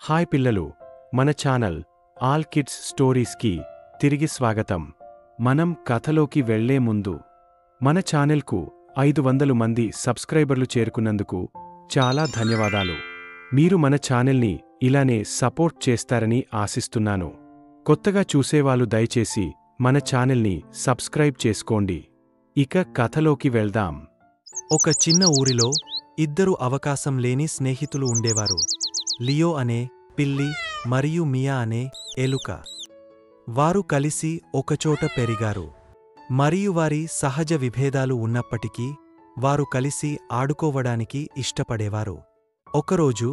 Hi పిల్లలు, మన channel all kids స్టోరీస్కి తిరిగి స్వాగతం. మనం కథలోకి వెళ్లే ముందు మన ఛానల్కు 500 మంది సబ్స్క్రైబర్లు చేరుకున్నందుకు చాలా ధన్యవాదాలు. మీరు మన ఛానల్ని ఇలానే సపోర్ట్ చేస్తారని ఆశిస్తున్నాను. కొత్తగా చూసేవాళ్ళు దయచేసి మన ఛానల్ని సబ్స్క్రైబ్ చేసుకోండి. ఇక కథలోకి వెళ్దాం. ఒక చిన్న ఊరిలో ఇద్దరు అవకాశం లేని స్నేహితులు ఉండేవారు. లియో అనే పిల్లి మరియు మియా అనే ఎలుక. వారు కలిసి ఒకచోట పెరిగారు. మరియు వారి సహజ విభేదాలు ఉన్నప్పటికీ వారు కలిసి ఆడుకోవడానికి ఇష్టపడేవారు. ఒకరోజు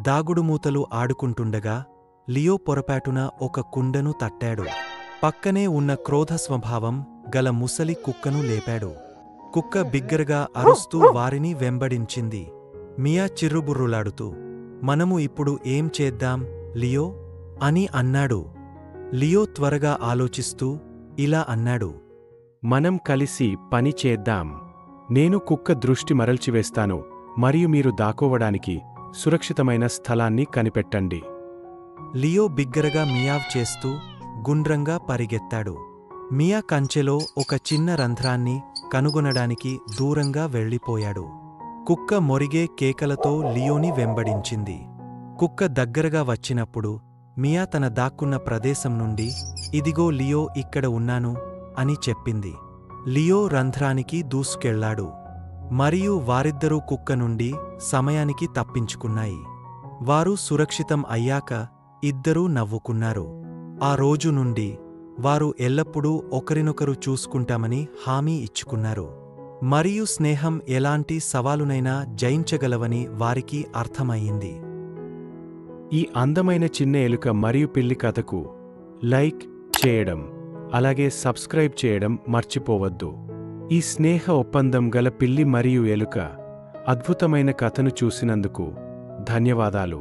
దాగుడుమూతలు ఆడుకుంటుండగా లియో పొరపాటున ఒక కుండను తట్టాడు. పక్కనే ఉన్న క్రోధ స్వభావం గల ముసలి కుక్కను లేపాడు. కుక్క బిగ్గరగా అరుస్తూ వారిని వెంబడించింది. మియా చిర్రుబుర్రులాడుతూ, మనము ఇప్పుడు ఏం చేద్దాం లియో అని అన్నాడు. లియో త్వరగా ఆలోచిస్తూ ఇలా అన్నాడు, మనం కలిసి పని చేద్దాం. నేను కుక్క దృష్టి మరల్చివేస్తాను మరియు మీరు దాకోవడానికి సురక్షితమైన స్థలాన్ని కనిపెట్టండి. లియో బిగ్గరగా మియావ్ చేస్తూ గుండ్రంగా పరిగెత్తాడు. మియా కంచెలో ఒక చిన్న రంధ్రాన్ని కనుగొనడానికి దూరంగా వెళ్ళిపోయాడు. కుక్క మొరిగే కేకలతో లియోని వెంబడించింది. కుక్క దగ్గరగా వచ్చినప్పుడు మియా తన దాక్కున్న ప్రదేశం నుండి, ఇదిగో లియో, ఇక్కడ ఉన్నాను అని చెప్పింది. లియో రంధ్రానికి దూసుకెళ్లాడు మరియు వారిద్దరూ కుక్క నుండి సమయానికి తప్పించుకున్నాయి. వారు సురక్షితం అయ్యాక ఇద్దరూ నవ్వుకున్నారు. ఆ రోజు నుండి వారు ఎల్లప్పుడూ ఒకరినొకరు చూసుకుంటామని హామీ ఇచ్చుకున్నారు. మరియు స్నేహం ఎలాంటి సవాలునైనా జయించగలవని వారికి అర్థమయ్యింది. ఈ అందమైన చిన్న ఎలుక మరియు పిల్లి కథకు లైక్ చేయడం, అలాగే సబ్స్క్రైబ్ చేయడం మర్చిపోవద్దు. ఈ స్నేహ ఒప్పందం గల పిల్లి మరియు ఎలుక అద్భుతమైన కథను చూసినందుకు ధన్యవాదాలు.